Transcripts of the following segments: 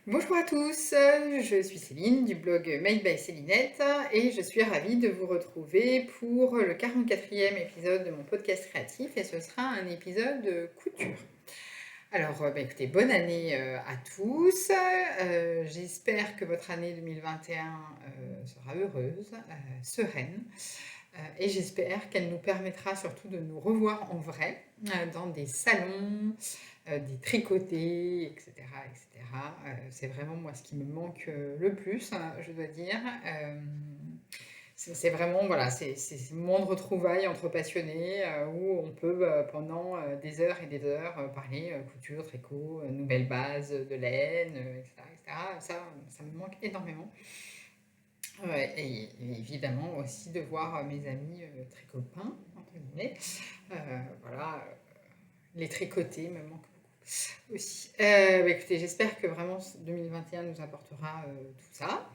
Bonjour à tous, je suis Céline du blog Made by Célinette et je suis ravie de vous retrouver pour le 44e épisode de mon podcast créatif et ce sera un épisode couture. Alors, écoutez, bonne année à tous. J'espère que votre année 2021 sera heureuse, sereine. Et j'espère qu'elle nous permettra surtout de nous revoir en vrai dans des salons, des tricotés, etc. etc. C'est vraiment moi ce qui me manque le plus, je dois dire. C'est vraiment, voilà, c'est ce moment de retrouvailles entre passionnés où on peut pendant des heures et des heures parler couture, tricot, nouvelles bases de laine, etc., etc. Ça me manque énormément. Ouais, et évidemment aussi de voir mes amis très copains, entre guillemets. Voilà, les tricoter me manque beaucoup aussi. Écoutez, j'espère que vraiment 2021 nous apportera tout ça.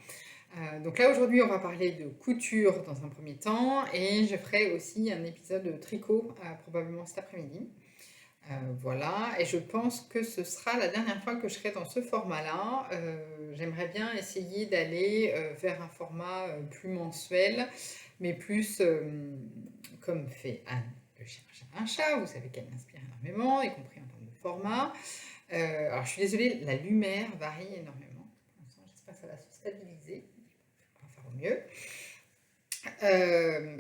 Donc là, aujourd'hui, on va parler de couture dans un premier temps et je ferai aussi un épisode de tricot probablement cet après-midi. Voilà, et je pense que ce sera la dernière fois que je serai dans ce format-là. J'aimerais bien essayer d'aller vers un format plus mensuel, mais plus comme fait Anne de Chien, un chat. Vous savez qu'elle m'inspire énormément, y compris en termes de format. Alors, je suis désolée, la lumière varie énormément. Pour l'instant, j'espère que ça va se stabiliser. On va faire au mieux.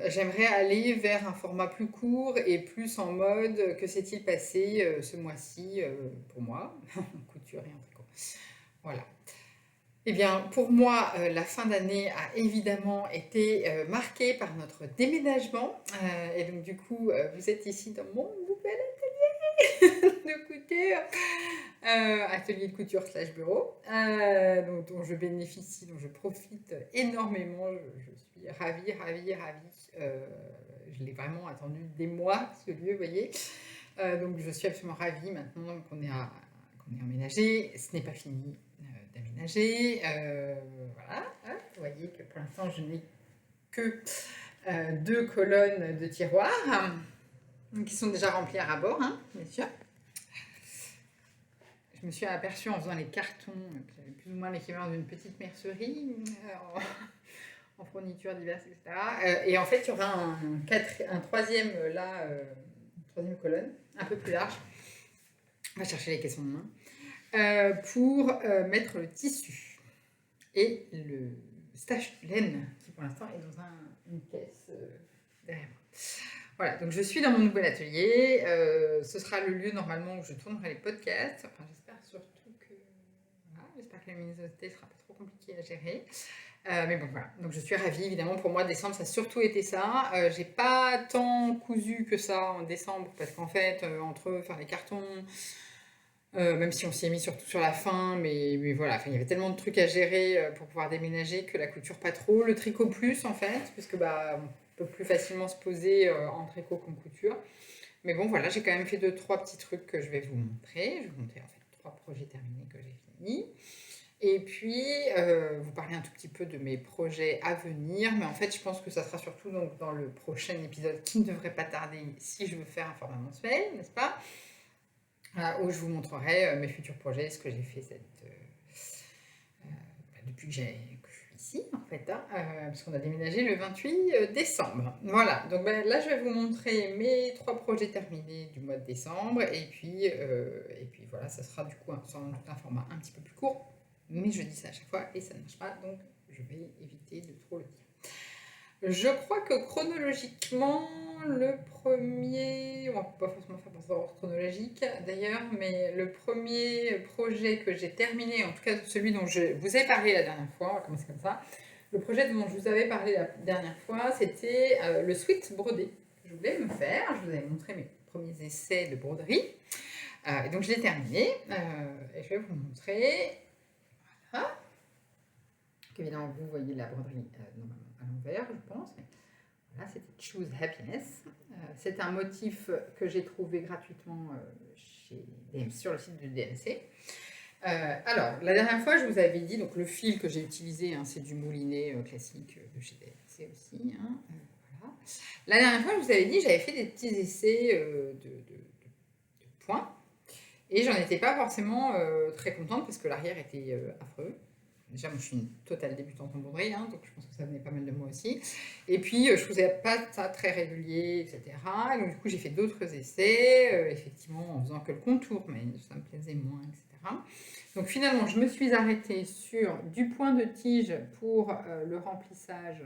J'aimerais aller vers un format plus court et plus en mode que s'est-il passé ce mois-ci pour moi, en couture et en tricot. Voilà. Eh bien, pour moi, la fin d'année a évidemment été marquée par notre déménagement. Et donc, du coup, vous êtes ici dans mon nouvel atelier de couture, atelier de couture slash bureau, dont je bénéficie, dont je profite énormément. Je suis ravie, ravie, ravie. Je l'ai vraiment attendu des mois, ce lieu, vous voyez. Donc je suis absolument ravie maintenant qu'on ait emménagé. Ce n'est pas fini d'aménager. Voilà, hein, vous voyez que pour l'instant je n'ai que 2 colonnes de tiroirs qui sont déjà remplies à ras-bord, hein, bien sûr. Je me suis aperçue en faisant les cartons que j'avais plus ou moins l'équivalent d'une petite mercerie en fournitures diverses, etc. Et en fait, il y aura un troisième là, une troisième colonne, un peu plus large. On va chercher les caissons de main. Pour mettre le tissu et le stache de laine qui pour l'instant est dans une caisse derrière moi. Voilà, donc je suis dans mon nouvel atelier. Ce sera le lieu normalement où je tournerai les podcasts. Enfin, j'espère surtout que voilà, j'espère que la luminosité sera pas trop compliquée à gérer. Mais bon, voilà. Donc je suis ravie, évidemment. Pour moi, décembre, ça a surtout été ça. J'ai pas tant cousu que ça en décembre parce qu'en fait, entre faire les cartons, même si on s'y est mis surtout sur la fin, mais voilà, il y avait tellement de trucs à gérer pour pouvoir déménager que la couture pas trop. Le tricot plus en fait, puisque bah, on peut plus facilement se poser en tricot qu'en couture. Mais bon, voilà, j'ai quand même fait 2-3 petits trucs que je vais vous montrer. Je vais vous montrer en fait 3 projets terminés que j'ai finis. Et puis, vous parler un tout petit peu de mes projets à venir. Mais en fait, je pense que ça sera surtout donc, dans le prochain épisode qui ne devrait pas tarder si je veux faire un format mensuel, n'est-ce pas? Où je vous montrerai mes futurs projets, ce que j'ai fait depuis que je suis ici, en fait, hein, parce qu'on a déménagé le 28 décembre. Voilà, donc là, je vais vous montrer mes 3 projets terminés du mois de décembre, et puis voilà, ça sera du coup un format un petit peu plus court, mais je dis ça à chaque fois, et ça ne marche pas, donc je vais éviter de trop le dire. Je crois que chronologiquement, le premier, on va pas forcément faire par ordre chronologique d'ailleurs, mais le premier projet que j'ai terminé, en tout cas celui dont je vous ai parlé la dernière fois, on va commencer comme ça. Le projet dont je vous avais parlé la dernière fois, c'était le sweat brodé que je voulais me faire. Je vous avais montré mes premiers essais de broderie. Et donc je l'ai terminé et je vais vous montrer. Voilà. Donc, évidemment, vous voyez la broderie normalement à l'envers, je pense. Mais voilà, c'était Choose Happiness. C'est un motif que j'ai trouvé gratuitement sur le site du DMC. Alors, la dernière fois, je vous avais dit, donc le fil que j'ai utilisé, hein, c'est du moulinet classique de chez DMC aussi. Hein, voilà. La dernière fois, je vous avais dit, j'avais fait des petits essais de points. Et j'en étais pas forcément très contente parce que l'arrière était affreux. Déjà, moi, je suis une totale débutante en broderie, hein, donc je pense que ça venait pas mal de moi aussi. Et puis, je faisais pas ça très régulier, etc. Donc, du coup, j'ai fait d'autres essais, effectivement, en faisant que le contour, mais ça me plaisait moins, etc. Donc, finalement, je me suis arrêtée sur du point de tige pour le remplissage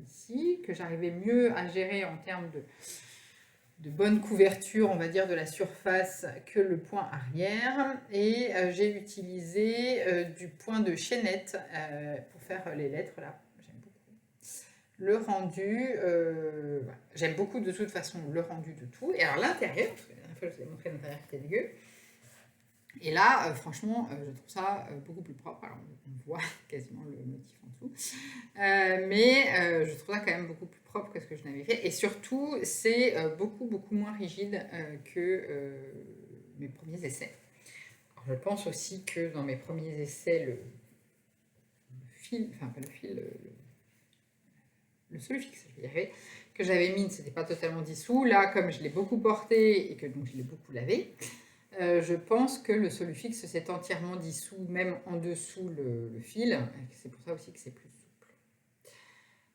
ici, que j'arrivais mieux à gérer en termes de bonne couverture, on va dire, de la surface que le point arrière. Et j'ai utilisé du point de chaînette pour faire les lettres là. J'aime beaucoup. Le rendu, voilà. J'aime beaucoup de toute façon le rendu de tout. Et alors l'intérieur, parce que la dernière fois je vous ai montré l'intérieur qui était dégueu. Et là, franchement, je trouve ça beaucoup plus propre. Alors, on voit quasiment le motif en dessous. Mais je trouve ça quand même beaucoup plus propre que ce que je n'avais fait. Et surtout, c'est beaucoup, beaucoup moins rigide que mes premiers essais. Alors, je pense aussi que dans mes premiers essais, le fil, enfin pas le fil, le solufix, je dirais, que j'avais mis, c'était pas totalement dissous. Là, comme je l'ai beaucoup porté et que donc je l'ai beaucoup lavé, je pense que le solufix s'est entièrement dissous, même en dessous le fil. C'est pour ça aussi que c'est plus souple.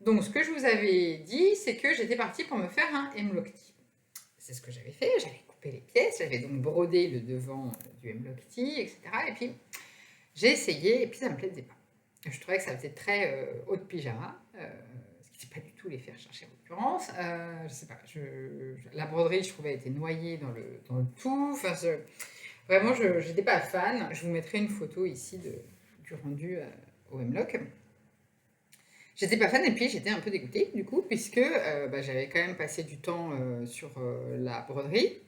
Donc, ce que je vous avais dit, c'est que j'étais partie pour me faire un hemlock-tee. C'est ce que j'avais fait. J'avais coupé les pièces, j'avais donc brodé le devant du hemlock-tee, etc. Et puis, j'ai essayé, et puis ça ne me plaisait pas. Je trouvais que ça faisait très haut de pyjama, ce qui n'est pas du tout les faire chercher en l'occurrence. Je sais pas, la broderie, je trouvais, était noyée dans le tout. Enfin, vraiment, je n'étais pas fan. Je vous mettrai une photo ici du rendu au hemlock. J'étais pas fan et puis j'étais un peu dégoûtée du coup, puisque j'avais quand même passé du temps sur la broderie.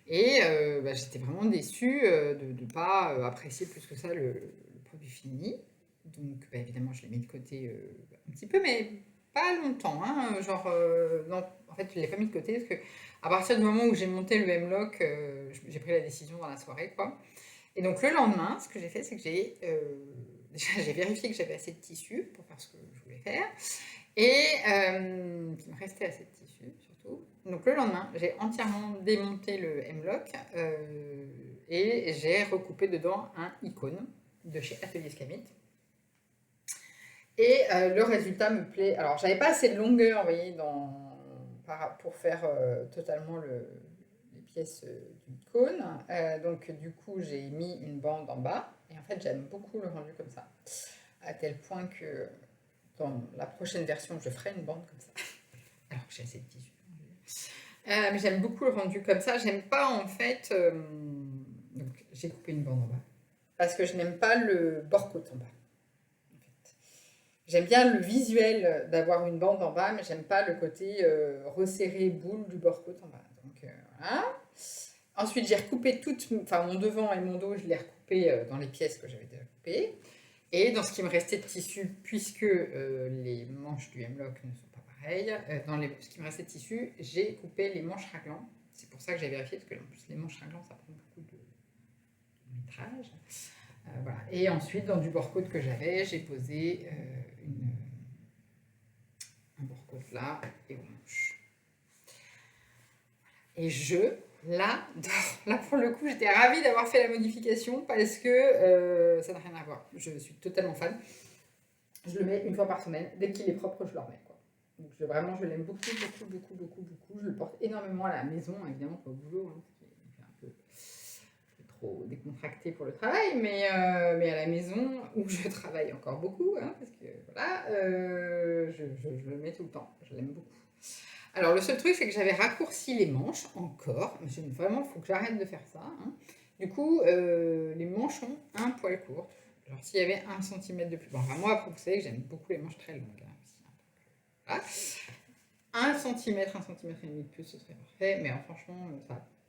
Et j'étais vraiment déçue de ne pas apprécier plus que ça le produit fini. Donc évidemment, je l'ai mis de côté un petit peu, mais pas longtemps. Hein, genre, non, en fait, je ne l'ai pas mis de côté parce que à partir du moment où j'ai monté le hemlock, j'ai pris la décision dans la soirée, quoi. Et donc le lendemain, ce que j'ai fait, c'est que déjà, j'ai vérifié que j'avais assez de tissu pour faire ce que je voulais faire. Et qu'il me restait assez de tissu, surtout. Donc le lendemain, j'ai entièrement démonté le hemlock et j'ai recoupé dedans un icône de chez Atelier Scamit. Et le résultat me plaît. Alors, j'avais pas assez de longueur, vous voyez, pour faire totalement les pièces d'icône. Donc, du coup, j'ai mis une bande en bas. Et en fait, j'aime beaucoup le rendu comme ça. À tel point que dans la prochaine version, je ferai une bande comme ça. Alors que j'ai assez de tissu. Mais j'aime beaucoup le rendu comme ça. J'aime pas, en fait... donc, j'ai coupé une bande en bas. Parce que je n'aime pas le bord-côte en bas. J'aime bien le visuel d'avoir une bande en bas, mais j'aime pas le côté resserré boule du bord-côte en bas. Donc voilà. Ensuite, j'ai recoupé mon devant et mon dos, je l'ai recoupé dans les pièces que j'avais déjà coupées. Et dans ce qui me restait de tissu, puisque les manches du hemlock ne sont pas pareilles, ce qui me restait de tissu, j'ai coupé les manches raglan. C'est pour ça que j'ai vérifié, parce que en plus les manches raglan, ça prend beaucoup de métrage. Voilà. Et ensuite, dans du bord-côte que j'avais, j'ai posé un bord-côte là et aux manches. Et l'adore. Là, pour le coup, j'étais ravie d'avoir fait la modification parce que ça n'a rien à voir. Je suis totalement fan. Je le mets une fois par semaine. Dès qu'il est propre, je le remets, quoi. Donc vraiment, je l'aime beaucoup, beaucoup, beaucoup, beaucoup, beaucoup. Je le porte énormément à la maison, évidemment pas au boulot, hein, parce qu'il fait un peu trop décontracté pour le travail, mais à la maison, où je travaille encore beaucoup, hein, parce que voilà, je le mets tout le temps. Je l'aime beaucoup. Alors, le seul truc, c'est que j'avais raccourci les manches encore. Vraiment, il faut que j'arrête de faire ça. Hein. Du coup, les manches ont un poil court. Alors, s'il y avait 1 cm de plus. Bon, enfin, moi, après, vous savez que j'aime beaucoup les manches très longues. Hein, aussi, hein, voilà. 1 cm, 1 cm et demi de plus, ce serait parfait. Mais franchement,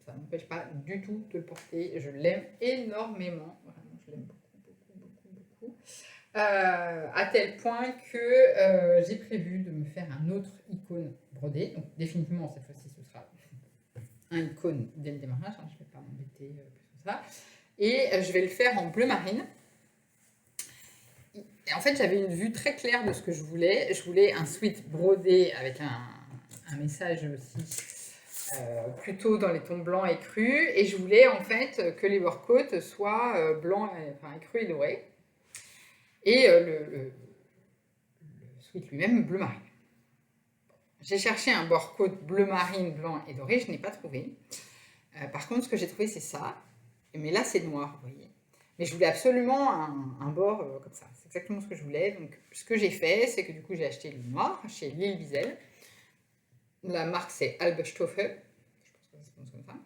ça ne m'empêche pas du tout de le porter. Je l'aime énormément. Vraiment, je l'aime beaucoup, beaucoup, beaucoup, beaucoup. À tel point que j'ai prévu de me faire un autre icône brodé. Donc définitivement, cette fois-ci, ce sera un icône dès le démarrage. Hein, je ne vais pas m'embêter plus que ça. Et je vais le faire en bleu marine. Et en fait, j'avais une vue très claire de ce que je voulais. Je voulais un sweat brodé avec un message aussi plutôt dans les tons blancs et crus. Et je voulais en fait que les work-coats soient blancs, enfin crus et dorés. Et le sweat lui-même bleu marine. J'ai cherché un work-coat bleu marine, blanc et doré, je n'ai pas trouvé. Par contre, ce que j'ai trouvé, c'est ça. Mais là, c'est noir, vous voyez. Mais je voulais absolument un bord comme ça. C'est exactement ce que je voulais. Donc, ce que j'ai fait, c'est que du coup, j'ai acheté le noir chez Lille Wiesel. La marque, c'est Albstoffe. Je pense que ça se prononce comme ça.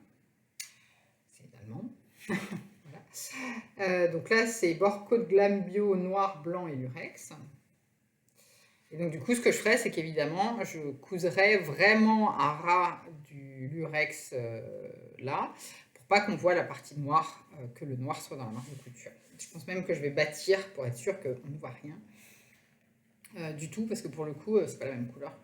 C'est allemand. Voilà. Donc là, c'est Work-Coat Glam Bio noir, blanc et lurex. Et donc, du coup, ce que je ferais, c'est qu'évidemment, je couserais vraiment à ras du lurex là, pour pas qu'on voit la partie noire, que le noir soit dans la marque de couture. Je pense même que je vais bâtir pour être sûr qu'on ne voit rien du tout, parce que pour le coup, c'est pas la même couleur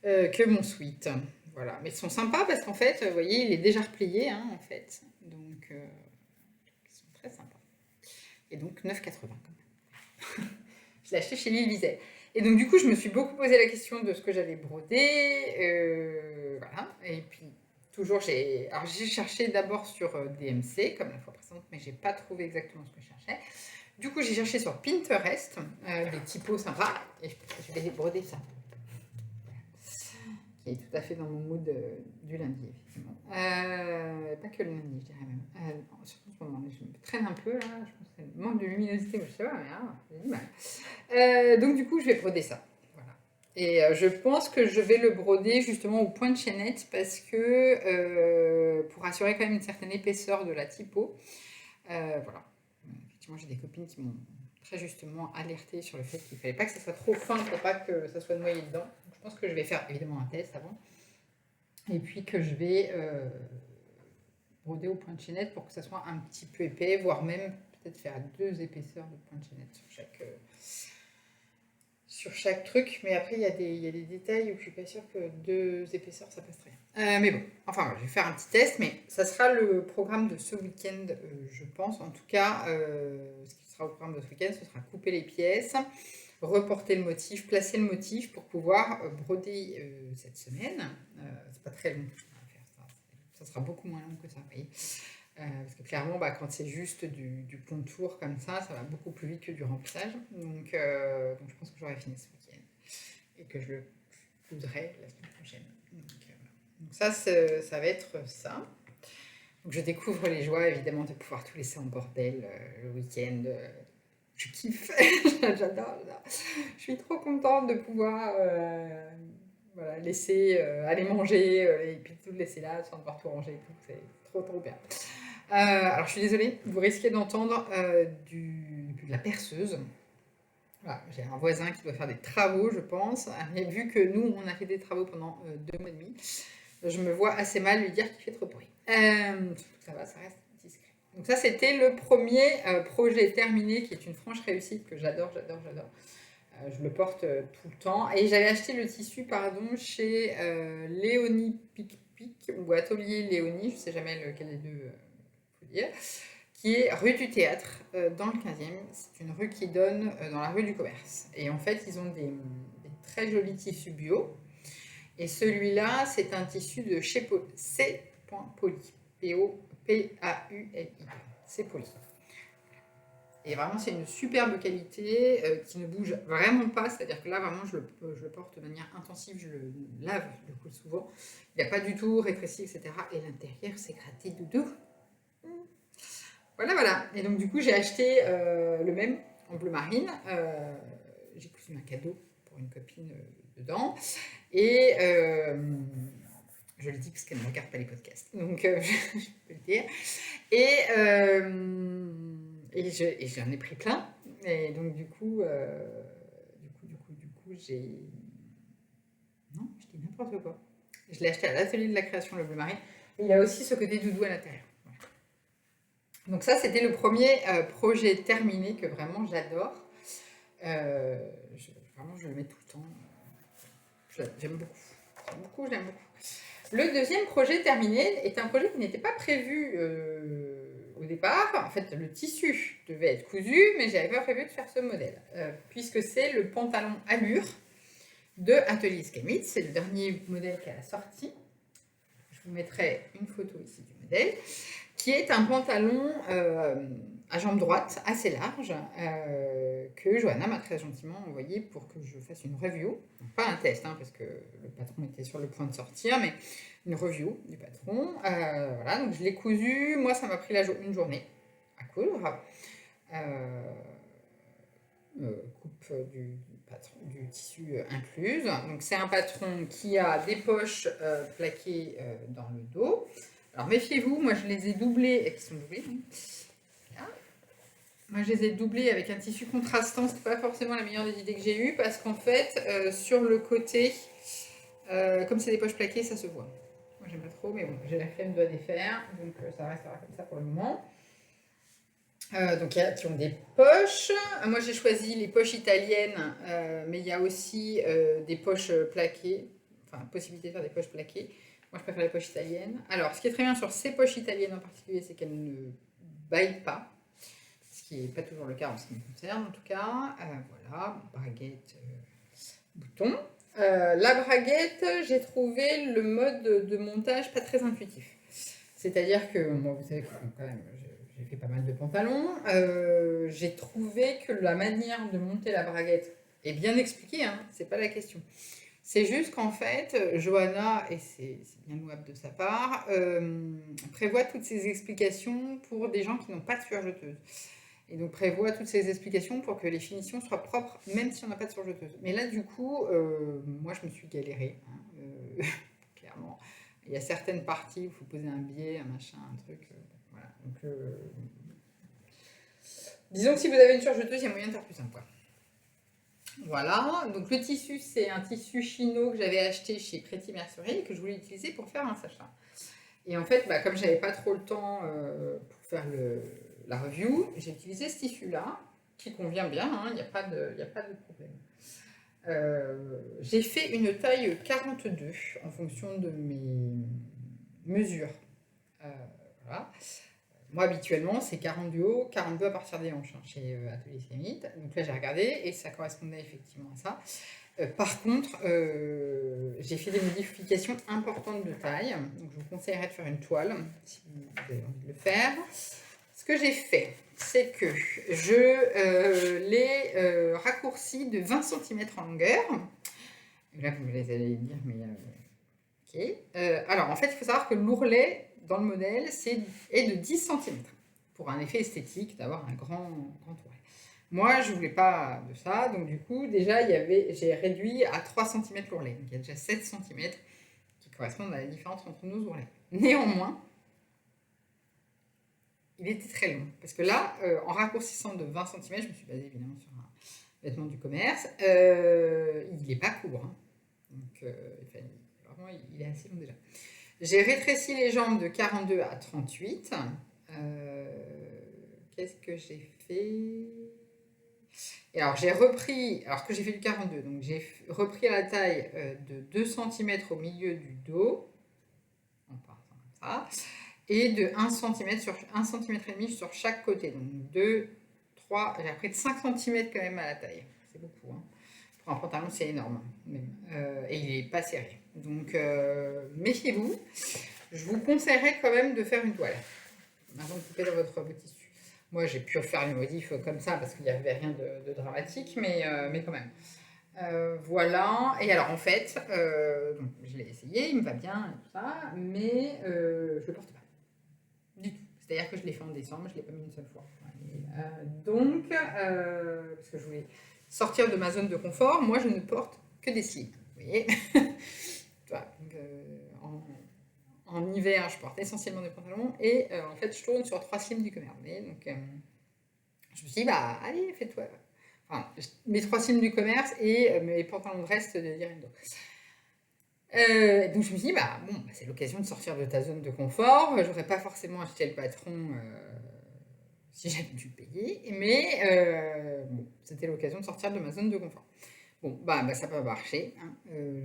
que mon sweat. Voilà. Mais ils sont sympas parce qu'en fait, vous voyez, il est déjà replié, hein, en fait. Donc, ils sont très sympas. Et donc, 9,80 quand même. Je l'ai acheté chez Lille Wiesel. Et donc, du coup, je me suis beaucoup posé la question de ce que j'allais broder. Voilà. Et puis, toujours, j'ai cherché d'abord sur DMC, comme la fois précédente, mais j'ai pas trouvé exactement ce que je cherchais. Du coup, j'ai cherché sur Pinterest des typos sympas. Et je vais broder ça. Qui est tout à fait dans mon mood du lundi, effectivement. Pas que le lundi, je dirais même. Surtout en ce moment, je me traîne un peu, là. Je pense que c'est le manque de luminosité, je sais pas, mais j'ai du mal. Donc, du coup, je vais broder ça. Voilà. Et je pense que je vais le broder justement au point de chaînette parce que pour assurer quand même une certaine épaisseur de la typo. Voilà. Effectivement, j'ai des copines qui m'ont très justement alerté sur le fait qu'il ne fallait pas que ça soit trop fin pour pas que ça soit noyé dedans. Donc, je pense que je vais faire évidemment un test avant. Et puis que je vais broder au point de chaînette pour que ça soit un petit peu épais, voire même peut-être faire 2 épaisseurs de point de chaînette sur chaque truc. Mais après, il y a des détails où je suis pas sûre que 2 épaisseurs, ça passe très bien. Mais bon, enfin, je vais faire un petit test, mais ça sera le programme de ce week-end, je pense. En tout cas, ce qui sera au programme de ce week-end, ce sera couper les pièces, reporter le motif, placer le motif pour pouvoir broder cette semaine. C'est pas très long à faire ça. Ça sera beaucoup moins long que ça, vous voyez. Parce que clairement, quand c'est juste du contour comme ça va beaucoup plus vite que du remplissage. Donc je pense que j'aurai fini ce week-end et que je le coudrai la semaine prochaine. Donc ça va être ça. Donc je découvre les joies évidemment de pouvoir tout laisser en bordel le week-end. Je kiffe, j'adore. Je suis trop contente de pouvoir laisser aller manger et puis tout laisser là sans devoir tout ranger et tout. C'est trop bien. Alors je suis désolée, vous risquez d'entendre de la perceuse. Voilà, j'ai un voisin qui doit faire des travaux, je pense. Et vu que nous, on a fait des travaux pendant 2 mois et demi, je me vois assez mal lui dire qu'il fait trop de bruit. Ça va, ça reste discret. Donc ça, c'était le premier projet terminé, qui est une franche réussite que j'adore. Je le porte tout le temps. Et j'avais acheté le tissu, chez Léonie Pic ou Atelier Léonie, je ne sais jamais lequel des deux dire, qui est rue du Théâtre, dans le 15e. C'est une rue qui donne dans la rue du Commerce. Et en fait, ils ont des très jolis tissus bio. Et celui-là, c'est un tissu de chez C.Poly. P-A-U-L-I. C'est Poly. Et vraiment, c'est une superbe qualité qui ne bouge vraiment pas. C'est-à-dire que là, vraiment, je le porte de manière intensive. Je le lave, je le coule souvent. Il n'y a pas du tout rétréci, etc. Et l'intérieur, c'est gratté doudou. Voilà. Et donc, du coup, j'ai acheté le même en bleu marine. J'ai cousu un cadeau pour une copine dedans. Et je le dis parce qu'elle ne regarde pas les podcasts. Donc, je peux le dire. Et j'en ai pris plein. Et donc, du coup, j'ai... Non, je dis n'importe quoi. Je l'ai acheté à l'atelier de la création, le bleu marine. Et il y a aussi ce côté doudou à l'intérieur. Voilà. Donc ça, c'était le premier projet terminé que vraiment j'adore. Vraiment, je le mets tout le temps. J'aime beaucoup. Le deuxième projet terminé est un projet qui n'était pas prévu au départ. En fait, le tissu devait être cousu, mais je n'avais pas prévu de faire ce modèle, puisque c'est le pantalon Allure de Atelier Escamite. C'est le dernier modèle qu'elle a sorti. Je vous mettrai une photo ici du modèle, qui est un pantalon à jambes droites, assez large, que Johanna m'a très gentiment envoyé pour que je fasse une review. Donc, pas un test, hein, parce que le patron était sur le point de sortir, mais une review du patron. Voilà, donc je l'ai cousu. Moi, ça m'a pris une journée à coudre. Coupe du tissu incluse. Donc c'est un patron qui a des poches plaquées dans le dos. Alors méfiez-vous, moi je les ai doublés, et qui sont doublés. Hein. Moi je les ai doublés avec un tissu contrastant, c'est pas forcément la meilleure des idées que j'ai eues, parce qu'en fait, sur le côté, comme c'est des poches plaquées, ça se voit. Moi j'aime pas trop, mais bon, j'ai la flemme de défaire, donc ça restera comme ça pour le moment. Donc, il y a qui ont des poches. Moi, j'ai choisi les poches italiennes, mais il y a aussi des poches plaquées. Enfin, possibilité de faire des poches plaquées. Moi, je préfère les poches italiennes. Alors, ce qui est très bien sur ces poches italiennes en particulier, c'est qu'elles ne baillent pas. Ce qui n'est pas toujours le cas en ce qui me concerne, en tout cas. Voilà, braguette, bouton. La braguette, j'ai trouvé le mode de montage pas très intuitif. C'est-à-dire que, moi, vous savez que quand même, j'ai fait pas mal de pantalons. J'ai trouvé que la manière de monter la braguette est bien expliquée, hein, c'est pas la question. C'est juste qu'en fait, Johanna, et c'est bien louable de sa part, prévoit toutes ces explications pour des gens qui n'ont pas de surjeteuse. Et donc prévoit toutes ces explications pour que les finitions soient propres, même si on n'a pas de surjeteuse. Mais là, du coup, moi, je me suis galérée, hein, clairement. Il y a certaines parties où il faut poser un biais, un machin, un truc. Voilà. Donc, disons que si vous avez une surjeteuse, il y a moyen de faire plus simple, quoi. Voilà. Donc le tissu, c'est un tissu chino que j'avais acheté chez Pretty Mercerie et que je voulais utiliser pour faire un sachet. Et en fait, comme j'avais pas trop le temps pour faire la review, j'ai utilisé ce tissu-là, qui convient bien, hein, il n'y a pas de problème. J'ai fait une taille 42 en fonction de mes mesures. Voilà. Moi, habituellement, c'est 40 du haut, 42 à partir des hanches, hein, chez Atelier Escamite. Donc là, j'ai regardé et ça correspondait effectivement à ça. Par contre, j'ai fait des modifications importantes de taille. Donc, je vous conseillerais de faire une toile, si vous avez envie de le faire. Ce que j'ai fait, c'est que je l'ai raccourci de 20 cm en longueur. Là, vous allez dire, mais... ok. Alors, en fait, il faut savoir que l'ourlet, dans le modèle, est de 10 cm. Pour un effet esthétique, d'avoir un grand ourlet. Moi, je ne voulais pas de ça. Donc, du coup, déjà, j'ai réduit à 3 cm l'ourlet. Donc, il y a déjà 7 cm qui correspondent à la différence entre nos ourlets. Néanmoins, il était très long. Parce que là, en raccourcissant de 20 cm, je me suis basée évidemment sur un vêtement du commerce, il n'est pas court. Hein. Donc, vraiment, il est assez long déjà. J'ai rétréci les jambes de 42 à 38. Qu'est-ce que j'ai fait? Et alors, j'ai repris, alors que j'ai fait du 42, donc j'ai repris la taille de 2 cm au milieu du dos, en partant comme ça, et de 1 cm sur 1 cm et demi sur chaque côté. Donc 2, 3, j'ai appris de 5 cm quand même à la taille. C'est beaucoup, hein. Pour un pantalon, c'est énorme, même. Et il n'est pas serré. Donc, méfiez-vous. Je vous conseillerais quand même de faire une toile avant de couper dans votre tissu. Moi, j'ai pu faire les modifs comme ça parce qu'il n'y avait rien de dramatique, mais quand même. Voilà. Et alors, en fait, donc, je l'ai essayé, il me va bien et tout ça, mais je ne le porte pas. Du tout. C'est-à-dire que je l'ai fait en décembre, je ne l'ai pas mis une seule fois. Donc, parce que je voulais sortir de ma zone de confort, moi je ne porte que des slips. Vous voyez. En hiver, je porte essentiellement des pantalons et en fait, je tourne sur 3 slips du commerce. Donc, je me suis dit, allez, fais-toi. Enfin, mes 3 slips du commerce et mes pantalons de reste de Direndo. Donc, je me suis dit, c'est l'occasion de sortir de ta zone de confort. J'aurais pas forcément acheté le patron si j'avais dû le payer, mais c'était l'occasion de sortir de ma zone de confort. Bon, ça peut marcher, hein.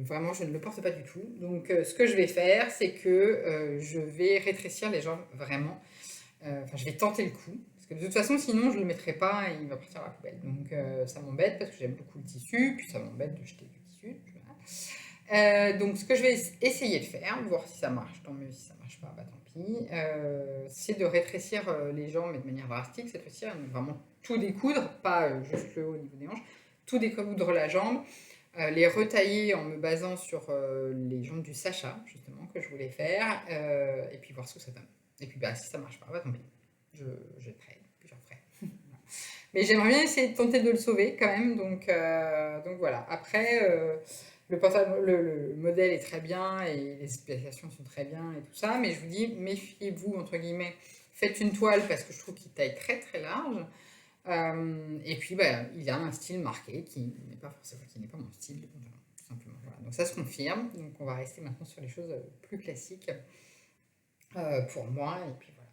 Vraiment, je ne le porte pas du tout. Donc, ce que je vais faire, c'est que je vais rétrécir les jambes, vraiment. Je vais tenter le coup. Parce que de toute façon, sinon, je ne le mettrai pas et il va partir à la poubelle. Donc, ça m'embête parce que j'aime beaucoup le tissu. Puis, ça m'embête de jeter du tissu. Donc ce que je vais essayer de faire, voir si ça marche, tant mieux, si ça marche pas, bah tant pis, c'est de rétrécir les jambes, mais de manière drastique cette fois-ci, donc vraiment tout découdre, pas juste le haut au niveau des hanches, tout découdre la jambe, les retailler en me basant sur les jambes du Sacha, justement, que je voulais faire, et puis voir ce que ça donne. Et puis bah, si ça marche pas, bah tant pis, je jetterai, puis je referai. Mais j'aimerais bien essayer de tenter de le sauver quand même, donc voilà. Après, le modèle est très bien et les spécifications sont très bien et tout ça, mais je vous dis, méfiez-vous, entre guillemets, faites une toile parce que je trouve qu'il taille très très large. Et puis, bah, il a un style marqué qui n'est pas forcément, qui n'est pas mon style, tout simplement. Voilà. Donc ça se confirme. Donc on va rester maintenant sur les choses plus classiques pour moi. Et puis voilà.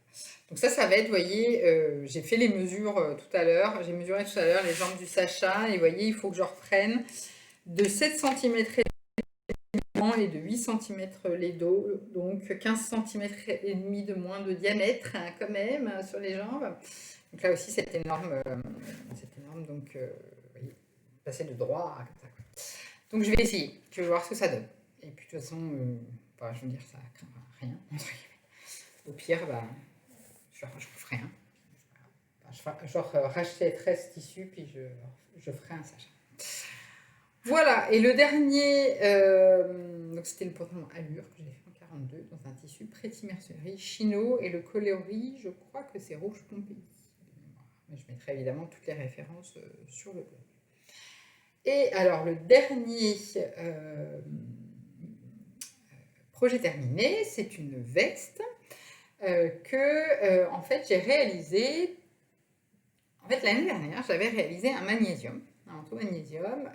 Donc ça va être, vous voyez, j'ai fait les mesures tout à l'heure. J'ai mesuré tout à l'heure les jambes du Sacha. Et vous voyez, il faut que je reprenne de 7 cm et de 8 cm les dos, donc 15 cm et demi de moins de diamètre hein, quand même sur les jambes. Donc là aussi c'est énorme, donc vous voyez, passer de droit à comme ça. Quoi. Donc je vais essayer, je vais voir ce que ça donne. Et puis de toute façon, bah, je veux dire, ça craint rien. Au pire, bah, je ferai rien. Je rachèterai ce tissu, puis je ferai un sachet. Voilà, et le dernier, donc c'était le pantalon Allure que j'ai fait en 42 dans un tissu Pretty Mercerie chino et le coloris, je crois que c'est rouge Pompéi. Je mettrai évidemment toutes les références sur le blog. Et alors le dernier projet terminé, c'est une veste que en fait j'ai réalisée. En fait l'année dernière, j'avais réalisé un magnésium. Un manteau magnésium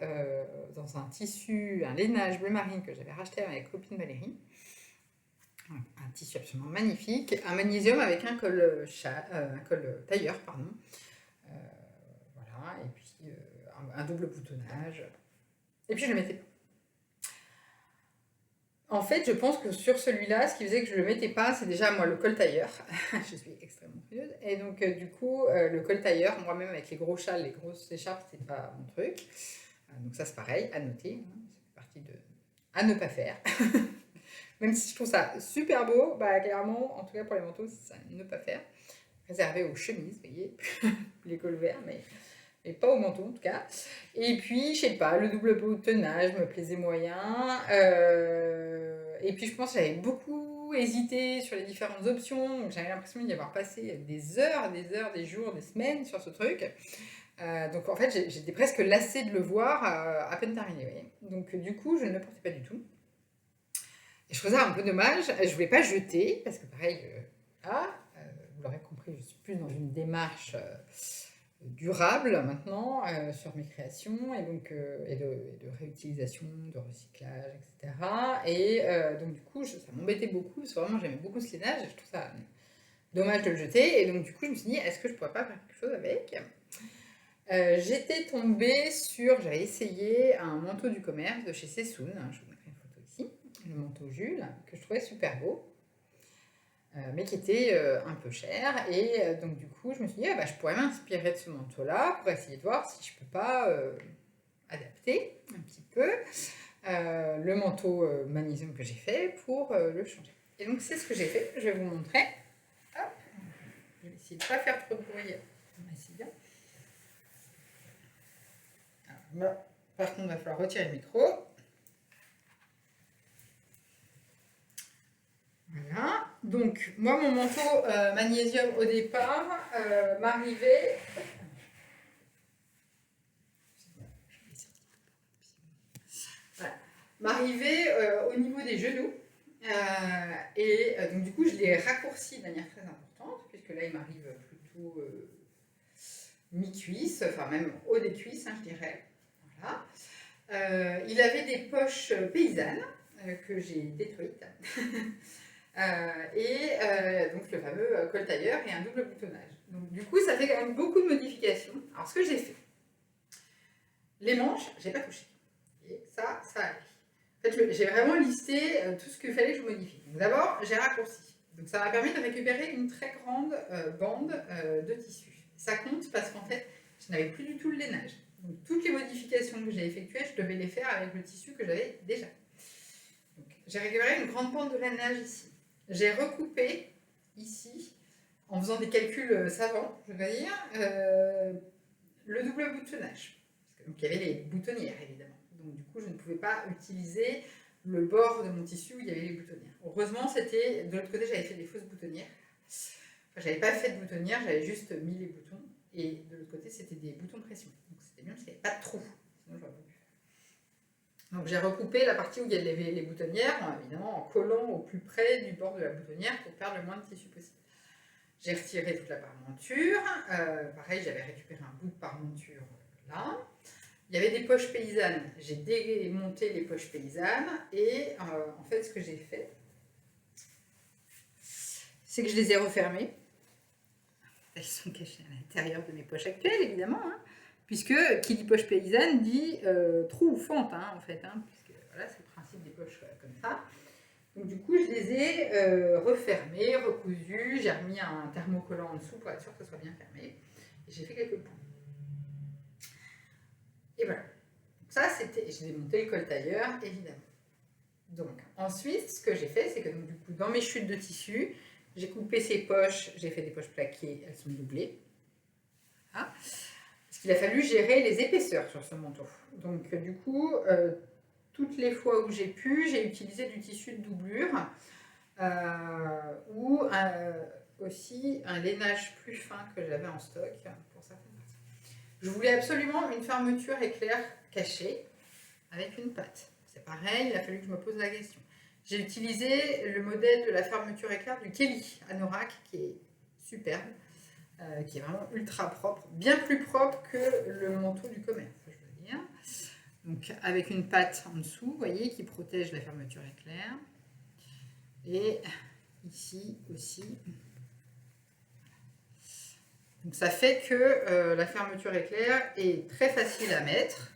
dans un tissu, un lainage bleu marine que j'avais racheté avec ma copine Valérie. Un tissu absolument magnifique. Un magnésium avec un col tailleur, pardon. Voilà, et puis un double boutonnage. Et puis je le mettais pas. En fait, je pense que sur celui-là, ce qui faisait que je ne le mettais pas, c'est déjà moi le col tailleur. Je suis extrêmement curieuse. Et donc, du coup, le col tailleur, moi-même avec les gros châles, les grosses écharpes, c'est pas mon truc. Donc, ça, c'est pareil, à noter. Hein, c'est partie de. À ne pas faire. Même si je trouve ça super beau, bah, clairement, en tout cas pour les manteaux, c'est ça, ne pas faire. Réservé aux chemises, vous voyez, les cols verts, mais pas au manteau en tout cas. Et puis, je sais pas, le double boutonnage me plaisait moyen. Et puis, je pense que j'avais beaucoup hésité sur les différentes options. Donc, j'avais l'impression d'y avoir passé des heures, des jours, des semaines sur ce truc. Donc, en fait, j'étais presque lassée de le voir à peine terminé. Vous voyez. Donc, du coup, je ne le portais pas du tout. Et je trouvais ça un peu dommage. Je ne voulais pas jeter, parce que pareil, vous l'aurez compris, je suis plus dans une démarche durable maintenant sur mes créations et donc et de réutilisation, de recyclage, etc. Et donc du coup, ça m'embêtait beaucoup parce que vraiment j'aimais beaucoup ce lainage. Je trouve ça dommage de le jeter. Et donc du coup, je me suis dit, est-ce que je pourrais pas faire quelque chose avec j'étais tombée sur, j'avais essayé un manteau du commerce de chez Sessoun, hein, je vous mettrai une photo ici, le manteau Jules, que je trouvais super beau. Mais qui était un peu cher. Et donc du coup, je me suis dit, bah, je pourrais m'inspirer de ce manteau-là pour essayer de voir si je peux pas adapter un petit peu le manteau magnésium que j'ai fait pour le changer. Et donc c'est ce que j'ai fait. Je vais vous montrer. Hop. Je vais essayer de ne pas faire trop de bruit. Bien. Alors, là, par contre, il va falloir retirer le micro. Voilà, donc moi mon manteau magnésium au départ m'arrivait. Voilà, m'arrivait au niveau des genoux et donc du coup je l'ai raccourci de manière très importante puisque là il m'arrive plutôt mi-cuisse, enfin même haut des cuisses hein, je dirais. Voilà. Il avait des poches paysannes que j'ai détruites. Donc le fameux col tailleur et un double boutonnage. Donc du coup, ça fait quand même beaucoup de modifications. Alors ce que j'ai fait, les manches, j'ai pas touché. Et ça allait. En fait, j'ai vraiment listé tout ce qu'il fallait que je modifie. D'abord, j'ai raccourci. Donc ça m'a permis de récupérer une très grande bande de tissu. Ça compte parce qu'en fait, je n'avais plus du tout le lainage. Donc, toutes les modifications que j'ai effectuées, je devais les faire avec le tissu que j'avais déjà. J'ai récupéré une grande bande de lainage ici. J'ai recoupé ici, en faisant des calculs savants, je vais dire, le double boutonnage. Donc il y avait les boutonnières, évidemment. Donc du coup, je ne pouvais pas utiliser le bord de mon tissu où il y avait les boutonnières. Heureusement, c'était de l'autre côté, j'avais fait des fausses boutonnières. Enfin, j'avais pas fait de boutonnières, j'avais juste mis les boutons. Et de l'autre côté, c'était des boutons de pression. Donc c'était bien parce qu'il n'y avait pas de trou. Sinon, j'aurais pas pu. Donc j'ai recoupé la partie où il y avait les boutonnières, évidemment en collant au plus près du bord de la boutonnière pour perdre le moins de tissu possible. J'ai retiré toute la parmenture. Pareil, j'avais récupéré un bout de parmenture là. Il y avait des poches paysannes. J'ai démonté les poches paysannes et en fait, ce que j'ai fait, c'est que je les ai refermées. Elles sont cachées à l'intérieur de mes poches actuelles, évidemment, hein, puisque qui dit poche paysanne dit trou ou fente, hein, en fait, hein, puisque voilà, c'est le principe des poches comme ça. Donc du coup, je les ai refermées, recousues, j'ai remis un thermocollant en dessous pour être sûr que ce soit bien fermé, et j'ai fait quelques points. Et voilà. Donc ça, c'était, j'ai démonté le coltailleur, évidemment. Donc ensuite, ce que j'ai fait, c'est que donc, du coup, dans mes chutes de tissu, j'ai coupé ces poches, j'ai fait des poches plaquées, elles sont doublées. Voilà. Parce qu'il a fallu gérer les épaisseurs sur ce manteau. Donc du coup, toutes les fois où j'ai pu, j'ai utilisé du tissu de doublure ou aussi un lainage plus fin que j'avais en stock pour certaines parties. Je voulais absolument une fermeture éclair cachée avec une patte. C'est pareil, il a fallu que je me pose la question. J'ai utilisé le modèle de la fermeture éclair du Kelly Anorak qui est superbe, qui est vraiment ultra propre, bien plus propre que le manteau du commerce, je veux dire. Donc avec une patte en dessous, vous voyez, qui protège la fermeture éclair. Et ici aussi. Donc ça fait que la fermeture éclair est très facile à mettre,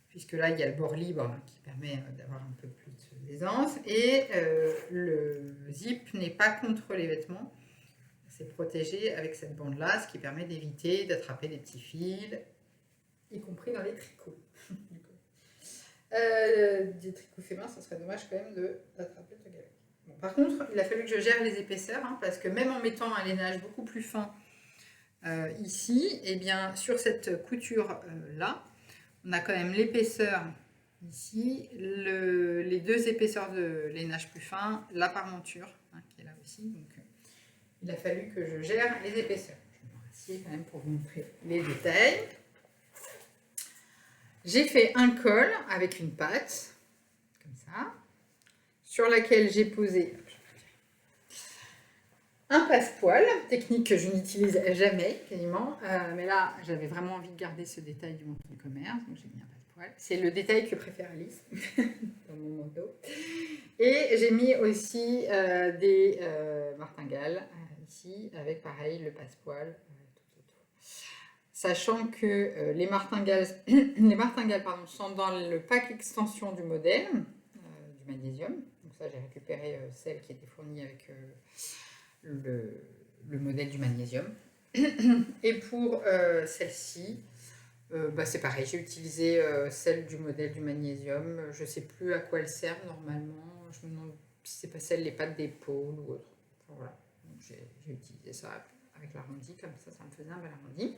puisque là il y a le bord libre qui permet d'avoir un peu plus d'aisance, et le zip n'est pas contre les vêtements. C'est protégé avec cette bande-là, ce qui permet d'éviter d'attraper des petits fils, y compris dans les tricots. Des tricots faits main, ça serait dommage quand même d'attraper le truc avec. Bon, par contre, il a fallu que je gère les épaisseurs, hein, parce que même en mettant un lainage beaucoup plus fin ici, et bien sur cette couture-là, on a quand même l'épaisseur ici, les deux épaisseurs de lainage plus fin, la parmenture, hein, qui est là aussi. Donc, il a fallu que je gère les épaisseurs. Je vais me rassieds quand même pour vous montrer les détails. J'ai fait un col avec une patte, comme ça, sur laquelle j'ai posé un passepoil, technique que je n'utilise jamais quasiment, mais là j'avais vraiment envie de garder ce détail du manteau du commerce, donc j'ai mis un passepoil. C'est le détail que préfère Alice dans mon manteau. Et j'ai mis aussi des martingales ici, avec pareil le passepoil tout autour. Sachant que les martingales sont dans le pack extension du modèle, du magnésium. Donc ça, j'ai récupéré celle qui était fournie avec le modèle du magnésium. Et pour celle-ci, c'est pareil, j'ai utilisé celle du modèle du magnésium. Je ne sais plus à quoi elle sert normalement. Je me demande si c'est pas celle, les pattes d'épaule ou autre. Enfin, voilà. J'ai utilisé ça avec l'arrondi, comme ça me faisait un bel arrondi.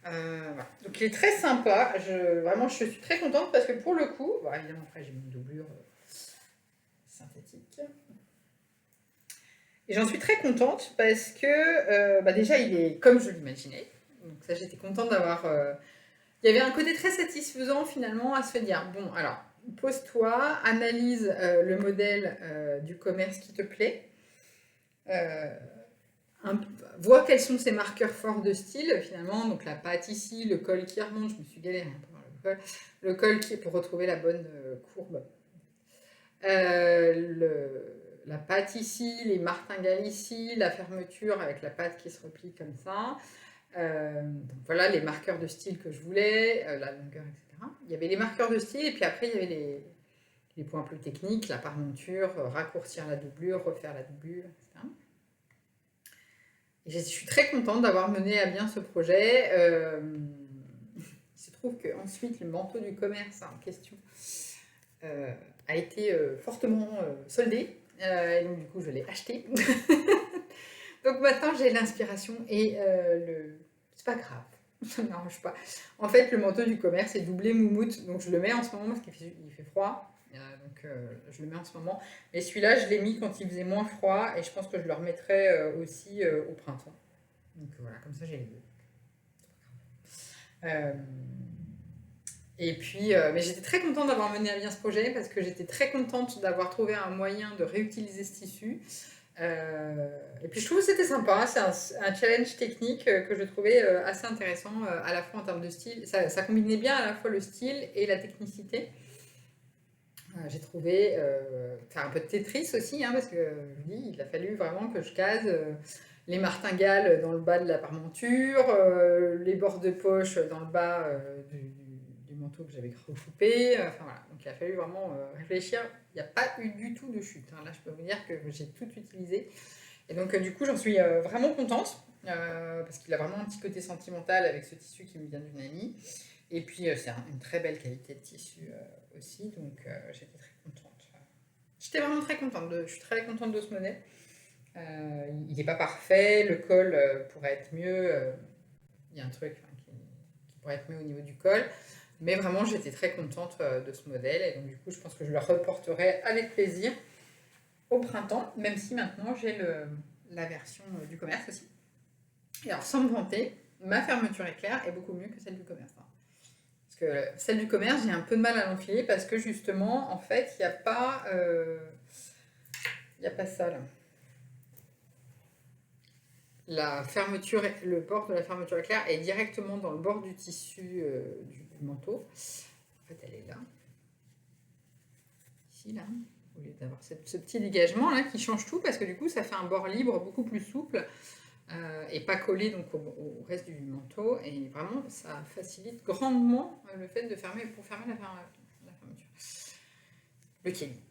Voilà. Donc il est très sympa, vraiment je suis très contente parce que pour le coup, bon, évidemment après j'ai mis une doublure synthétique. Et j'en suis très contente parce que déjà il est comme je l'imaginais. Donc ça j'étais contente d'avoir... Il y avait un côté très satisfaisant finalement à se dire, bon alors pose-toi, analyse le modèle du commerce qui te plaît. Vois quels sont ces marqueurs forts de style finalement, donc la patte ici, le col qui remonte, je me suis galérée un peu dans le col qui est pour retrouver la bonne courbe, la patte ici, les martingales ici, la fermeture avec la patte qui se replie comme ça, donc voilà les marqueurs de style que je voulais, la longueur, etc. Il y avait les marqueurs de style et puis après il y avait les points plus techniques, la parmenture, raccourcir la doublure, refaire la doublure, etc. Et je suis très contente d'avoir mené à bien ce projet. Il se trouve qu'ensuite, le manteau du commerce en question a été fortement soldé. Et donc, du coup, je l'ai acheté. Donc, maintenant, j'ai l'inspiration et c'est pas grave. Ça ne m'arrange pas. En fait, le manteau du commerce est doublé moumoute. Donc, je le mets en ce moment parce qu'il fait froid. Donc, je le mets en ce moment. Mais celui-là, je l'ai mis quand il faisait moins froid. Et je pense que je le remettrai aussi au printemps. Donc, voilà, comme ça, j'ai les deux. Euh, et puis, mais j'étais très contente d'avoir mené à bien ce projet parce que j'étais très contente d'avoir trouvé un moyen de réutiliser ce tissu. Et puis je trouve que c'était sympa, c'est un challenge technique que je trouvais assez intéressant à la fois en termes de style. Ça combinait bien à la fois le style et la technicité. J'ai trouvé, un peu de Tetris aussi, hein, parce que je vous dis, il a fallu vraiment que je case les martingales dans le bas de la parmenture, les bords de poche dans le bas du manteau que j'avais recoupé. Enfin voilà, donc il a fallu vraiment réfléchir. Il n'y a pas eu du tout de chute, hein. Là, je peux vous dire que j'ai tout utilisé. Et donc du coup, j'en suis vraiment contente, parce qu'il a vraiment un petit côté sentimental avec ce tissu qui me vient d'une amie. Et puis, c'est une très belle qualité de tissu aussi, donc j'étais très contente. J'étais vraiment très contente, je suis très contente de ce modèle. Il n'est pas parfait, le col pourrait être mieux, il y a un truc qui pourrait être mieux au niveau du col, mais vraiment j'étais très contente de ce modèle, et donc du coup je pense que je le reporterai avec plaisir au printemps, même si maintenant j'ai la version du commerce aussi. Et alors sans me vanter, ma fermeture éclair est beaucoup mieux que celle du commerce, hein. Parce que celle du commerce, j'ai un peu de mal à l'enfiler parce que justement, en fait, il n'y a pas ça là. La fermeture, le bord de la fermeture éclair est directement dans le bord du tissu du manteau. En fait, elle est là. Ici, là. Au lieu d'avoir ce petit dégagement là qui change tout parce que du coup, ça fait un bord libre beaucoup plus souple. Et pas collé donc au reste du manteau, et vraiment ça facilite grandement le fait de fermer la fermeture. Le Kelly,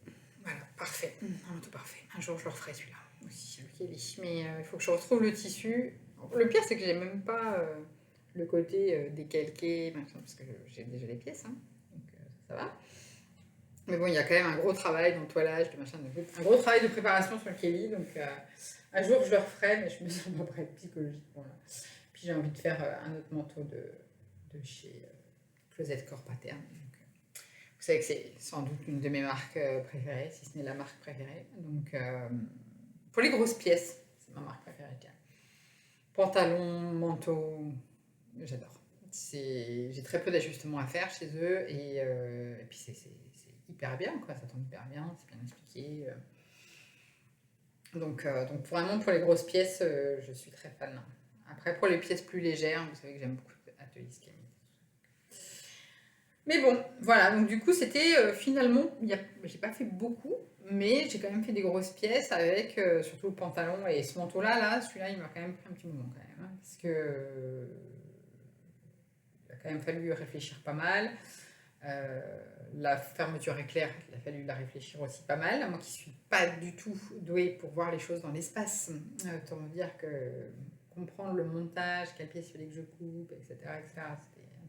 voilà, parfait, un manteau parfait. Un jour je le referai celui-là aussi, le Kelly, mais il faut que je retrouve le tissu. Le pire c'est que j'ai même pas le côté décalqué machin, parce que j'ai déjà les pièces, hein, donc ça va. Mais bon, il y a quand même un gros travail d'entoilage, de machin, un gros travail de préparation sur le Kelly, donc un jour je le referai, mais je me sens pas prête psychologiquement là. Puis j'ai envie de faire un autre manteau de chez Closet Corps Pattern. Donc, vous savez que c'est sans doute une de mes marques préférées, si ce n'est la marque préférée. Donc pour les grosses pièces, c'est ma marque préférée. Pantalon, manteau, j'adore. J'ai très peu d'ajustements à faire chez eux, et puis c'est hyper bien, quoi. Ça tombe hyper bien, c'est bien expliqué. Donc vraiment pour les grosses pièces, je suis très fan. Après pour les pièces plus légères, vous savez que j'aime beaucoup Atelier Scamit. Mais bon, voilà, donc du coup c'était finalement, j'ai pas fait beaucoup, mais j'ai quand même fait des grosses pièces avec surtout le pantalon et ce manteau-là, celui-là il m'a quand même pris un petit moment quand même, hein, parce que il a quand même fallu réfléchir pas mal. La fermeture éclair, il a fallu la réfléchir aussi pas mal. Moi qui suis pas du tout douée pour voir les choses dans l'espace, autant me dire que comprendre le montage, quelle pièce il fallait que je coupe, etc., c'était un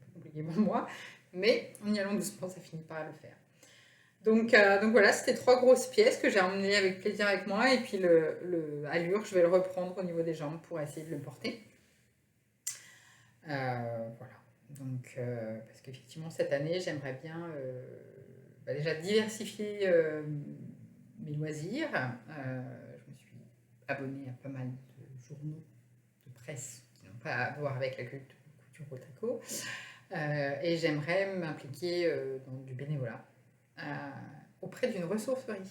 peu compliqué pour moi. Mais en y allant doucement, ça finit par le faire. Donc voilà, c'était 3 grosses pièces que j'ai emmenées avec plaisir avec moi. Et puis le allure, je vais le reprendre au niveau des jambes pour essayer de le porter. Voilà. Donc, parce qu'effectivement, cette année, j'aimerais bien déjà diversifier mes loisirs. Je me suis abonnée à pas mal de journaux de presse qui n'ont pas à voir avec la couture au tricot. Et j'aimerais m'impliquer dans du bénévolat auprès d'une ressourcerie.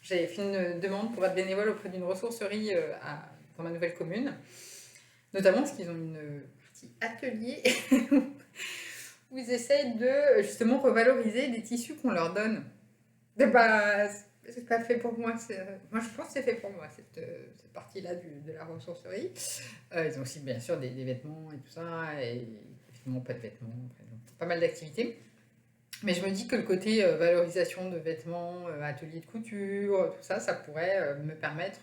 J'ai fait une demande pour être bénévole auprès d'une ressourcerie dans ma nouvelle commune, notamment parce qu'ils ont une partie atelier où ils essayent de justement revaloriser des tissus qu'on leur donne. C'est pas fait pour moi. Moi, je pense que c'est fait pour moi, cette partie-là de la ressourcerie. Ils ont aussi, bien sûr, des vêtements et tout ça, et effectivement, pas de vêtements, pas mal d'activités. Mais je me dis que le côté valorisation de vêtements, atelier de couture, tout ça, ça pourrait me permettre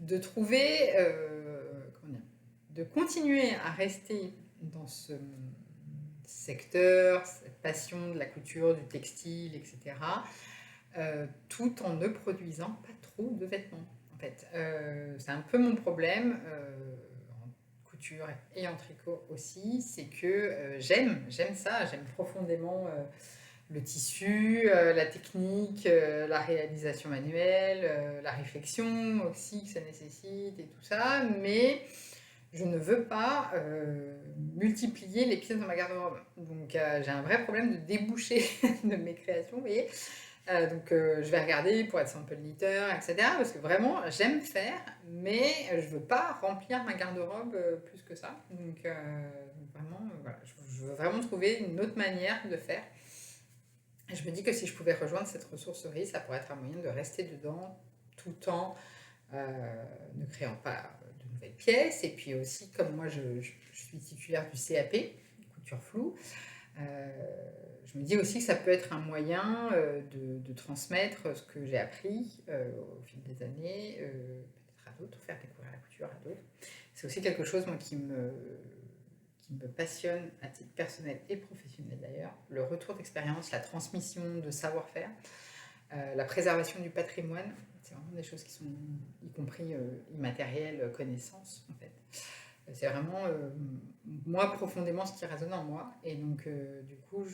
de trouver, comment dire, de continuer à rester dans secteur, cette passion de la couture, du textile, etc. Tout en ne produisant pas trop de vêtements, en fait. C'est un peu mon problème, en couture et en tricot aussi, c'est que j'aime ça, j'aime profondément le tissu, la technique, la réalisation manuelle, la réflexion aussi que ça nécessite et tout ça, mais je ne veux pas multiplier les pièces dans ma garde-robe. Donc j'ai un vrai problème de déboucher de mes créations, vous voyez. Donc je vais regarder pour être sample knitter, etc. Parce que vraiment, j'aime faire, mais je veux pas remplir ma garde-robe plus que ça. Donc vraiment, voilà, je veux vraiment trouver une autre manière de faire. Et je me dis que si je pouvais rejoindre cette ressourcerie, ça pourrait être un moyen de rester dedans tout en ne créant pas de nouvelles pièces. Et puis aussi, comme moi, je suis titulaire du CAP, couture floue, je me dis aussi que ça peut être un moyen de transmettre ce que j'ai appris au fil des années, peut-être à d'autres, faire découvrir la couture à d'autres. C'est aussi quelque chose, moi, qui me passionne à titre personnel et professionnel d'ailleurs, le retour d'expérience, la transmission de savoir-faire, la préservation du patrimoine, c'est vraiment des choses qui sont, y compris immatérielles, connaissances en fait. C'est vraiment, moi, profondément ce qui résonne en moi. Et donc, du coup,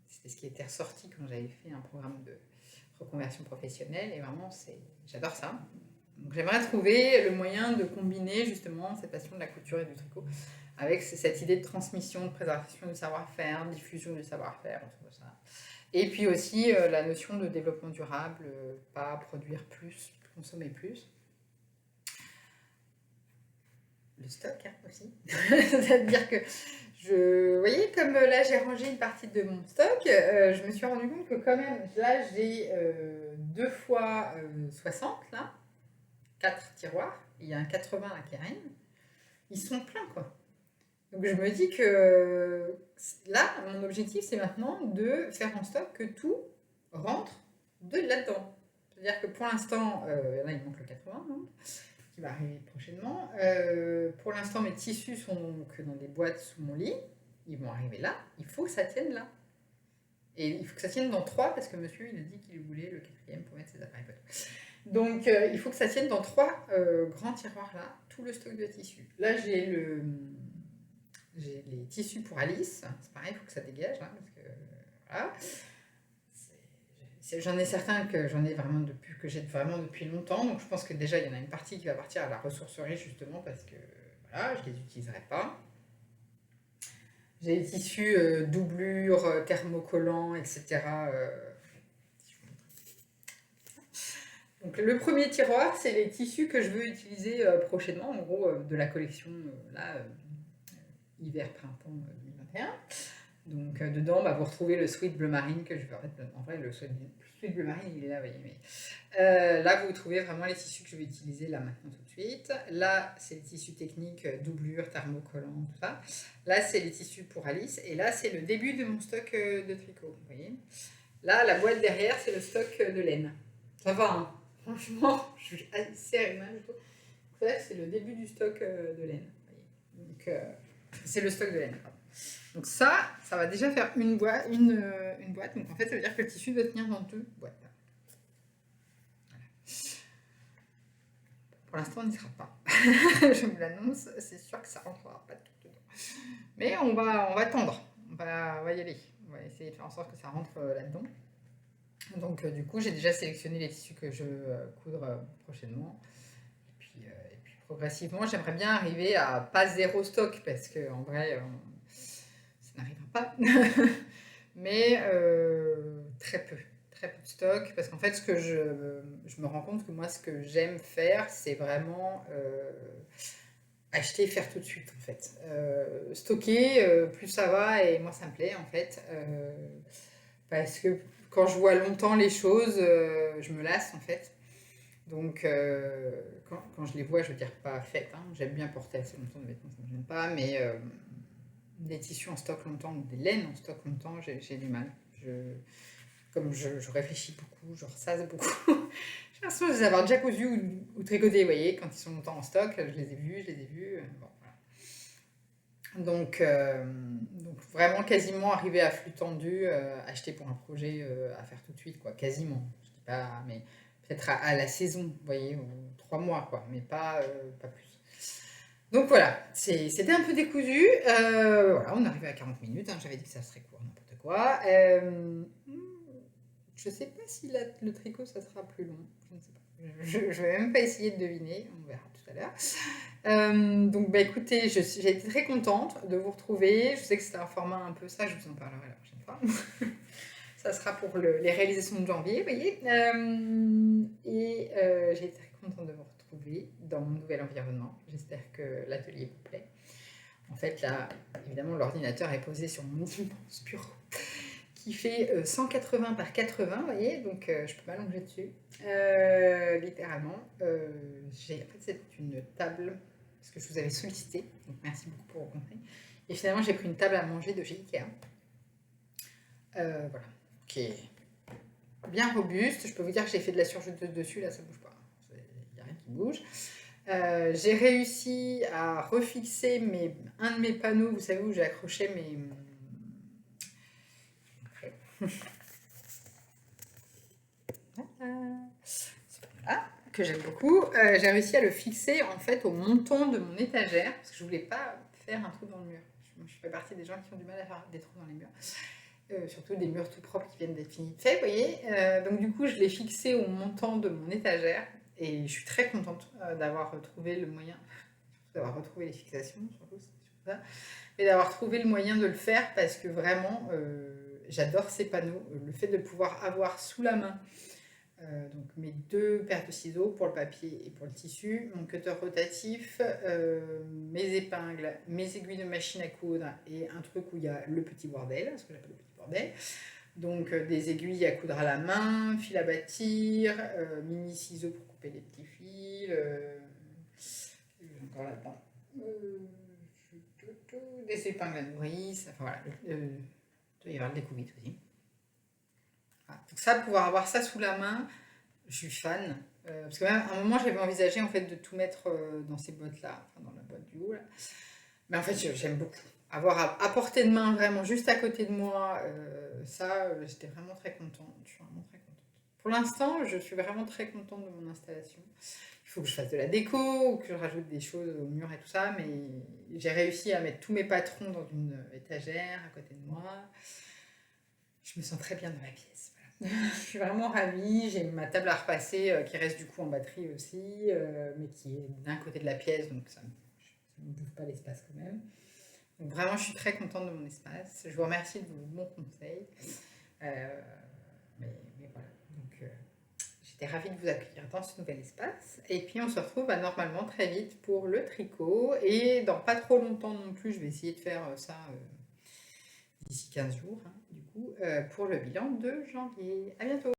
c'était ce qui était ressorti quand j'avais fait un programme de reconversion professionnelle. Et vraiment, j'adore ça. Donc, j'aimerais trouver le moyen de combiner justement cette passion de la couture et du tricot avec cette idée de transmission, de préservation du savoir-faire, diffusion du savoir-faire autour de ça. Et puis aussi la notion de développement durable, pas produire plus, consommer plus. Le stock hein, aussi. C'est-à-dire que, vous voyez, comme là j'ai rangé une partie de mon stock, je me suis rendu compte que quand même, là j'ai 2 fois 60, là, 4 tiroirs, il y a un 80 à Kérine, ils sont pleins quoi. Donc je me dis que là, mon objectif c'est maintenant de faire en stock que tout rentre de là-dedans. C'est-à-dire que pour l'instant, là il manque le 80, donc, qui va arriver prochainement. Pour l'instant, mes tissus sont que dans des boîtes sous mon lit. Ils vont arriver là. Il faut que ça tienne là. Et il faut que ça tienne dans 3 parce que monsieur, il a dit qu'il voulait le 4e pour mettre ses appareils photo. Donc, il faut que ça tienne dans 3 grands tiroirs là, tout le stock de tissus. Là, j'ai les tissus pour Alice. C'est pareil, il faut que ça dégage. Hein, parce que, voilà. J'en ai certains que j'ai vraiment depuis longtemps, donc je pense que déjà il y en a une partie qui va partir à la ressourcerie justement parce que voilà, je ne les utiliserai pas. J'ai des tissus doublures, thermocollants, etc. Donc le premier tiroir, c'est les tissus que je veux utiliser prochainement, en gros de la collection hiver-printemps 2021. Donc dedans, vous retrouvez le sweat bleu marine que je vais remettre. En vrai, le sweat bleu marine, il est là, vous voyez. Mais là, vous trouvez vraiment les tissus que je vais utiliser là maintenant tout de suite. Là, c'est les tissus techniques, doublure, thermocollants, tout ça. Là, c'est les tissus pour Alice. Et là, c'est le début de mon stock de tricot, vous voyez. Là, la boîte derrière, c'est le stock de laine. Ça va, hein. Franchement, je suis assez animale, je trouve. Donc là, c'est le début du stock de laine. Vous voyez. Donc, c'est le stock de laine, pardon. Donc ça va déjà faire une boîte. Donc en fait, ça veut dire que le tissu doit tenir dans 2 boîtes. Voilà. Pour l'instant, on n'y sera pas. Je vous l'annonce, c'est sûr que ça ne rentrera pas tout dedans. Mais on va tendre. On va y aller. On va essayer de faire en sorte que ça rentre là-dedans. Donc du coup, j'ai déjà sélectionné les tissus que je veux coudre prochainement. Et puis progressivement, j'aimerais bien arriver à pas 0 stock parce qu'en vrai... n'arrivera pas, mais très peu de stock, parce qu'en fait, ce que je me rends compte que moi, ce que j'aime faire, c'est vraiment acheter et faire tout de suite, en fait. Stocker, plus ça va, et moi, ça me plaît, en fait, parce que quand je vois longtemps les choses, je me lasse, en fait. Donc, quand je les vois, je veux dire pas faites, hein, j'aime bien porter assez longtemps de vêtements, ça ne me gêne pas, mais... des tissus en stock longtemps ou des laines en stock longtemps, j'ai du mal. Comme je réfléchis beaucoup, je ressasse beaucoup. J'ai l'impression de les avoir déjà cousus ou tricotés, vous voyez, quand ils sont longtemps en stock, je les ai vus. Bon, voilà. Donc vraiment quasiment arrivé à flux tendu, acheté pour un projet à faire tout de suite, quoi, quasiment. Je dis pas, mais peut-être à la saison, vous voyez, ou 3 mois, quoi, mais pas plus. Donc voilà, c'était un peu décousu. Voilà, on arrivait à 40 minutes, hein, j'avais dit que ça serait court, n'importe quoi. Je sais pas si le tricot, ça sera plus long, je ne sais pas. Je vais même pas essayer de deviner, on verra tout à l'heure. Donc bah écoutez, j'ai été très contente de vous retrouver. Je sais que c'était un format un peu ça, je vous en parlerai la prochaine fois. Ça sera pour les réalisations de janvier, vous voyez. J'ai été très contente de vous retrouver dans mon nouvel environnement. J'espère que l'atelier vous plaît. En fait, là, évidemment, l'ordinateur est posé sur mon immense bureau qui fait 180 par 80, vous voyez, donc je peux m'allonger dessus, littéralement. En fait, c'est une table, parce que je vous avais sollicité, donc merci beaucoup pour vos conseils. Et finalement, j'ai pris une table à manger de chez Ikea. Voilà, qui est bien robuste. Je peux vous dire que j'ai fait de la surjeteuse dessus, là, ça bouge pas. Il n'y a rien qui bouge. J'ai réussi à refixer un de mes panneaux, vous savez, où j'ai accroché mes... Voilà, que j'aime beaucoup. J'ai réussi à le fixer en fait au montant de mon étagère, parce que je voulais pas faire un trou dans le mur. Je fais partie des gens qui ont du mal à faire des trous dans les murs. Surtout des murs tout propres qui viennent d'être finis de fait, vous voyez. Donc du coup, je l'ai fixé au montant de mon étagère, et je suis très contente d'avoir retrouvé le moyen, d'avoir retrouvé les fixations, surtout ça, mais d'avoir trouvé le moyen de le faire, parce que vraiment, j'adore ces panneaux. Le fait de pouvoir avoir sous la main donc mes 2 paires de ciseaux pour le papier et pour le tissu, mon cutter rotatif, mes épingles, mes aiguilles de machine à coudre et un truc où il y a le petit bordel, ce que j'appelle le petit bordel. Donc des aiguilles à coudre à la main, fil à bâtir, mini ciseaux pour couper les petits fils, encore là-dedans, des épingles à nourrice, enfin voilà, il doit y avoir de l'écouvite aussi. Voilà. Donc ça, pouvoir avoir ça sous la main, je suis fan. Parce que même à un moment, j'avais envisagé en fait de tout mettre dans ces boîtes-là, enfin dans la boîte du haut là. Mais en fait, j'aime beaucoup. Avoir à portée de main, vraiment juste à côté de moi, j'étais vraiment très contente. Je suis vraiment très contente. Pour l'instant, je suis vraiment très contente de mon installation. Il faut que je fasse de la déco, ou que je rajoute des choses au mur et tout ça, mais j'ai réussi à mettre tous mes patrons dans une étagère à côté de moi. Je me sens très bien dans ma pièce. Voilà. Je suis vraiment ravie. J'ai ma table à repasser qui reste du coup en batterie aussi, mais qui est d'un côté de la pièce, donc ça ne bouffe pas l'espace quand même. Donc vraiment, je suis très contente de mon espace. Je vous remercie de vos bons conseils. Mais voilà. Donc, j'étais ravie de vous accueillir dans ce nouvel espace. Et puis, on se retrouve normalement très vite pour le tricot. Et dans pas trop longtemps non plus, je vais essayer de faire ça d'ici 15 jours, hein, du coup, pour le bilan de janvier. À bientôt!